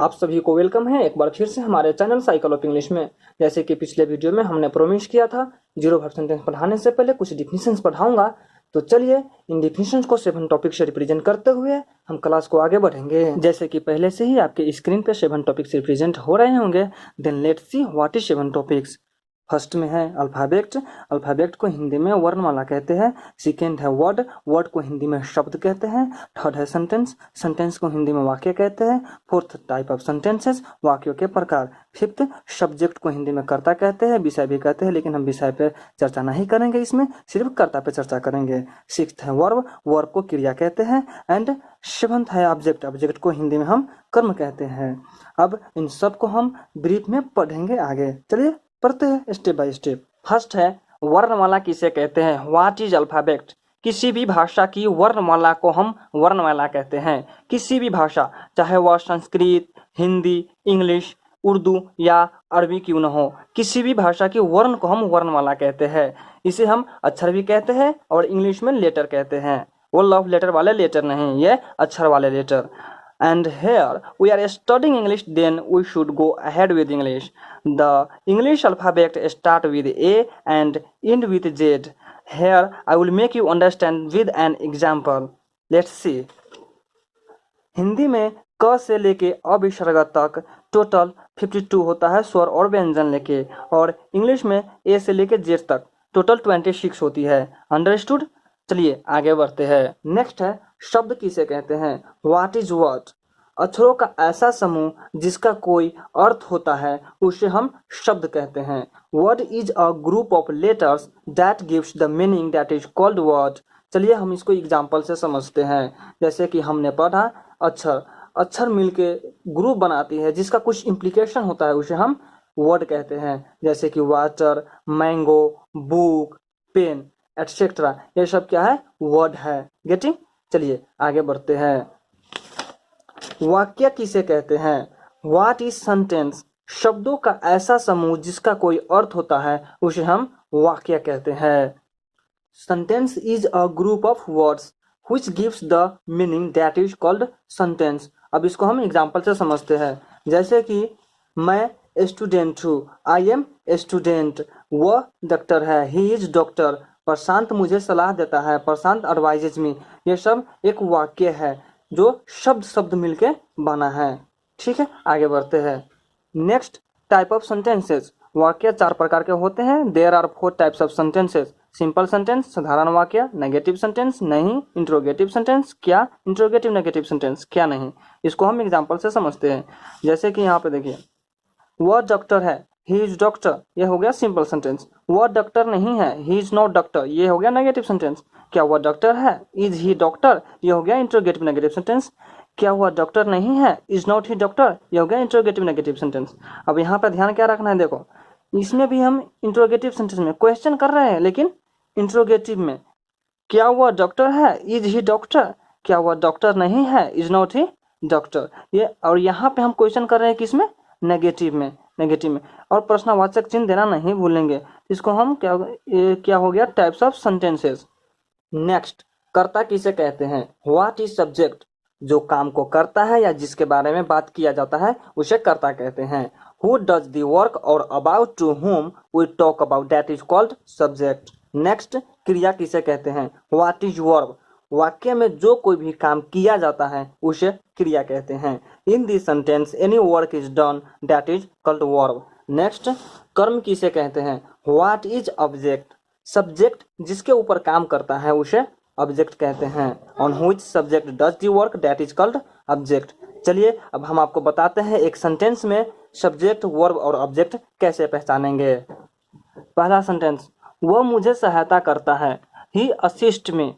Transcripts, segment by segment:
आप सभी को वेलकम है एक बार फिर से हमारे चैनल साइकिल ऑफ इंग्लिश में। जैसे कि पिछले वीडियो में हमने प्रोमिस किया था जीरो वर्ब सेंटेंस पढ़ाने से पहले कुछ डिफिनेशंस पढ़ाऊंगा। तो चलिए इन डिफिनेशंस को 7 टॉपिक से रिप्रेजेंट करते हुए हम क्लास को आगे बढ़ेंगे। जैसे कि पहले से ही आपके स्क्रीन पे 7 टॉपिक्स रिप्रेजेंट हो रहे होंगे। Then let's see what is 7 topics. First में है अल्फाबेट। अल्फाबेट को हिंदी में वर्णमाला कहते हैं। सेकेंड है वर्ड। वर्ड को हिंदी में शब्द कहते हैं। थर्ड है सेंटेंस। सेंटेंस को हिंदी में वाक्य कहते हैं। फोर्थ टाइप ऑफ सेंटेंसेस, वाक्यों के प्रकार। फिफ्थ सब्जेक्ट को हिंदी में कर्ता कहते हैं, विषय भी कहते हैं, लेकिन हम विषय पे चर्चा नहीं करेंगे, इसमें सिर्फ कर्ता पे चर्चा करेंगे। सिक्स्थ है वर्ब। वर्ब को क्रिया कहते हैं। एंड सेवंथ है ऑब्जेक्ट। ऑब्जेक्ट को हिंदी में हम कर्म कहते हैं। अब इन सब को हम ब्रीफ में पढ़ेंगे आगे। चलिए पढ़ते हैं स्टेप बाय स्टेप। फर्स्ट है वर्णमाला किसे कहते हैं। व्हाट इज अल्फाबेट। किसी भी भाषा की वर्णमाला को हम वर्णमाला कहते हैं। किसी भी भाषा, चाहे वह संस्कृत, हिंदी, इंग्लिश, उर्दू या अरबी क्यों न हो, किसी भी भाषा की वर्ण को हम वर्णमाला कहते हैं। इसे हम अक्षर भी कहते हैं और इंग्लिश में लेटर कहते हैं। वो लव लेटर वाले लेटर नहीं, ये अक्षर वाले letter. And here we are studying English, then we should go ahead with English. The English alphabet start with A and end with Z. Here I will make you understand with an example. Let's see. Hindi में क से लेके अ विसर्ग तक total 52 होता है स्वर और व्यंजन लेके, और इंग्लिश में ए से लेके जेड तक टोटल 26 होती है। अंडरस्टूड। चलिए आगे बढ़ते हैं। नेक्स्ट है शब्द किसे कहते हैं। व्हाट इज वर्ड। अक्षरों का ऐसा समूह जिसका कोई अर्थ होता है उसे हम शब्द कहते हैं। Word is a group of letters that gives the meaning that is called word. चलिए हम इसको एग्जाम्पल से समझते हैं। जैसे कि हमने पढ़ा अक्षर, अक्षर मिलके ग्रुप बनाती है जिसका कुछ इम्प्लीकेशन होता है, उसे हम वर्ड कहते हैं। जैसे कि water, mango, book, pen etcetera, ये सब क्या है, वर्ड है। गेटिंग। चलिए आगे बढ़ते हैं। वाक्य किसे कहते हैं। व्हाट इज सेंटेंस। शब्दों का ऐसा समूह जिसका कोई अर्थ होता है उसे हम वाक्य कहते हैं। Sentence is a group of words which gives the meaning that is called sentence। अब इसको हम एग्जाम्पल से समझते हैं। जैसे कि मैं स्टूडेंट हूँ, आई एम स्टूडेंट। वह डॉक्टर है, ही इज डॉक्टर। प्रशांत मुझे सलाह देता है, प्रशांत एडवाइजेज मी। ये सब एक वाक्य है जो शब्द शब्द मिलके बना है। ठीक है, आगे बढ़ते हैं। Next type of sentences. वाक्य 4 प्रकार के होते हैं। There are 4 types of sentences. Simple sentence, साधारण वाक्य, नेगेटिव सेंटेंस, नहीं, इंट्रोगेटिव सेंटेंस, क्या, इंट्रोगेटिव नेगेटिव सेंटेंस, क्या नहीं। इसको हम एग्जांपल से समझते हैं। जैसे कि यहाँ पे देखिए, वह डॉक्टर है, ही इज डॉक्टर, ये हो गया सिंपल सेंटेंस। वह डॉक्टर नहीं है, ही इज नॉट डॉक्टर, ये हो गया नेगेटिव सेंटेंस। क्या वह डॉक्टर है, इज ही डॉक्टर, ये हो गया इंट्रोगेटिव नेगेटिव सेंटेंस। क्या वह डॉक्टर नहीं है, इज नॉट ही डॉक्टर, ये हो गया इंट्रोगेटिव नेगेटिव सेंटेंस। अब यहाँ पर ध्यान क्या रखना है, देखो इसमें भी हम इंट्रोगेटिव सेंटेंस में क्वेश्चन कर रहे हैं, लेकिन इंट्रोगेटिव में क्या वह डॉक्टर है, इज ही डॉक्टर, क्या वह डॉक्टर नहीं है, इज नॉट ही डॉक्टर, ये। और यहाँ पे हम क्वेश्चन कर रहे हैं किसमें, नेगेटिव में, नेगेटिव में। और प्रश्नवाचक चिन्ह देना नहीं भूलेंगे। इसको हम क्या हो गया, टाइप्स ऑफ सेंटेंसेस। नेक्स्ट, कर्ता किसे कहते हैं। व्हाट इज सब्जेक्ट। जो काम को करता है या जिसके बारे में बात किया जाता है उसे कर्ता कहते हैं। हु डज द वर्क और about to whom we talk about that is called subject। नेक्स्ट, क्रिया किसे कहते हैं। व्हाट इज वर्ब। वाक्य में जो कोई भी काम किया जाता है उसे क्रिया कहते हैं। In this sentence any work is done that is called verb. Next, कर्म किसे कहते हैं। व्हाट इज ऑब्जेक्ट। सब्जेक्ट जिसके ऊपर काम करता है उसे ऑब्जेक्ट कहते हैं। On which subject does the work that is called object. चलिए अब हम आपको बताते हैं एक सेंटेंस में सब्जेक्ट, वर्ब और ऑब्जेक्ट कैसे पहचानेंगे। पहला सेंटेंस, वह मुझे सहायता करता है, ही असिस्ट मी।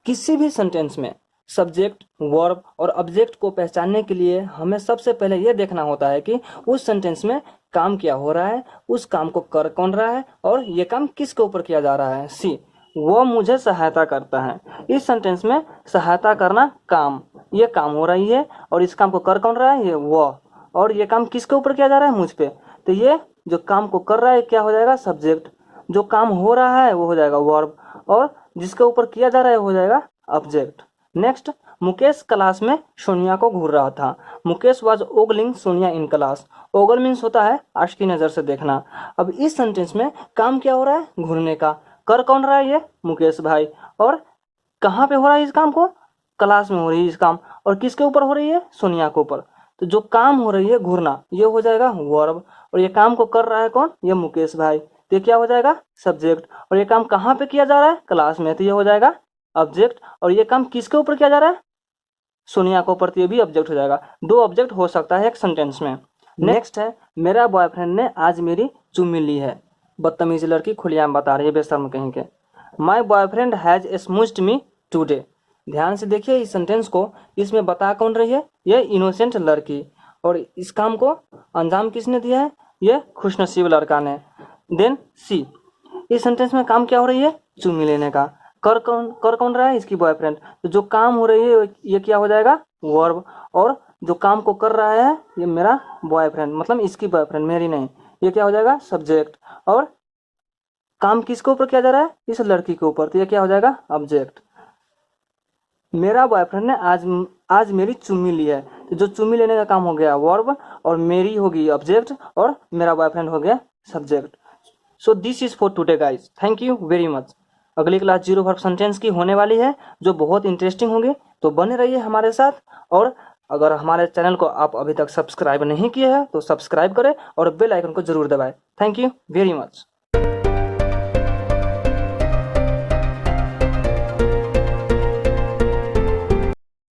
किसी भी सेंटेंस में सब्जेक्ट, वर्ब और ऑब्जेक्ट को पहचानने के लिए हमें सबसे पहले यह देखना होता है कि उस सेंटेंस में काम क्या हो रहा है, उस काम को कर कौन रहा है और ये काम किसके ऊपर किया जा रहा है। सी, वो मुझे सहायता करता है। इस सेंटेंस में सहायता करना काम, ये काम हो रही है और इस काम को कर कौन रहा है, ये वो। और ये काम किसके ऊपर किया जा रहा है, मुझ पे। तो ये जो काम को कर रहा है क्या हो जाएगा, सब्जेक्ट। जो काम हो रहा है वो हो जाएगा वर्ब, और जिसके ऊपर किया जा रहा है हो जाएगा ऑब्जेक्ट। नेक्स्ट, मुकेश क्लास में सोनिया को घूर रहा था। Mukesh was ogling Sonia in class. Ogle means होता है आश की नज़र से देखना। अब इस सेंटेंस में काम क्या हो रहा है? घूरने का। कर कौन रहा है? ये मुकेश भाई। और कहाँ पे हो रहा है इस काम को? क्लास में हो रही है इस काम। और किसके ऊपर हो रही है? सोनिया के ऊपर। तो जो काम हो रही है घूरना, ये हो जाएगा वर्ब। और ये काम को कर रहा है कौन? ये मुकेश भाई। तो ये क्या हो जाएगा? सब्जेक्ट। और ये काम कहाँ पे किया जा रहा है? क्लास में। तो ये हो जाएगा ऑब्जेक्ट। और ये काम किसके ऊपर किया जा रहा है? सोनिया को ऊपर। तो ये भी ऑब्जेक्ट हो जाएगा। दो ऑब्जेक्ट हो सकता है एक सेंटेंस में। नेक्स्ट है, मेरा बॉयफ्रेंड ने आज मेरी चुम्मी ली है। बदतमीज लड़की खुलेआम बता रही है बेशर्म कहीं के। My boyfriend has smooched me today. ध्यान से देखिए इस सेंटेंस को। इसमें बता कौन रही है? ये इनोसेंट लड़की। और इस काम को अंजाम किसने दिया है? ये खुशनसीब लड़का ने। देन सी, इस सेंटेंस में काम क्या हो रही है? चुम्मी लेने का। कर कौन रहा है? इसकी बॉयफ्रेंड। तो जो काम हो रही है ये क्या हो जाएगा? वर्ब। और जो काम को कर रहा है ये मेरा बॉयफ्रेंड, मतलब इसकी बॉयफ्रेंड, मेरी नहीं। ये क्या हो जाएगा? सब्जेक्ट। और काम किसके ऊपर किया जा रहा है? इस लड़की के ऊपर। तो ये क्या हो जाएगा? ऑब्जेक्ट। मेरा बॉयफ्रेंड ने आज मेरी चुम्मी ली है। तो जो चुम्मी लेने का काम हो गया वर्ब, और मेरी होगी ऑब्जेक्ट, और मेरा बॉयफ्रेंड हो गया subject. So this is for today guys. Thank you very much. अगली क्लास जीरो वर्ब सेंटेंस की होने वाली है जो बहुत इंटरेस्टिंग होगी। तो बने रहिए हमारे साथ। और अगर हमारे चैनल को आप अभी तक सब्सक्राइब नहीं किए हैं तो सब्सक्राइब करें और बेल आइकन को जरूर दबाएं। Thank you very much.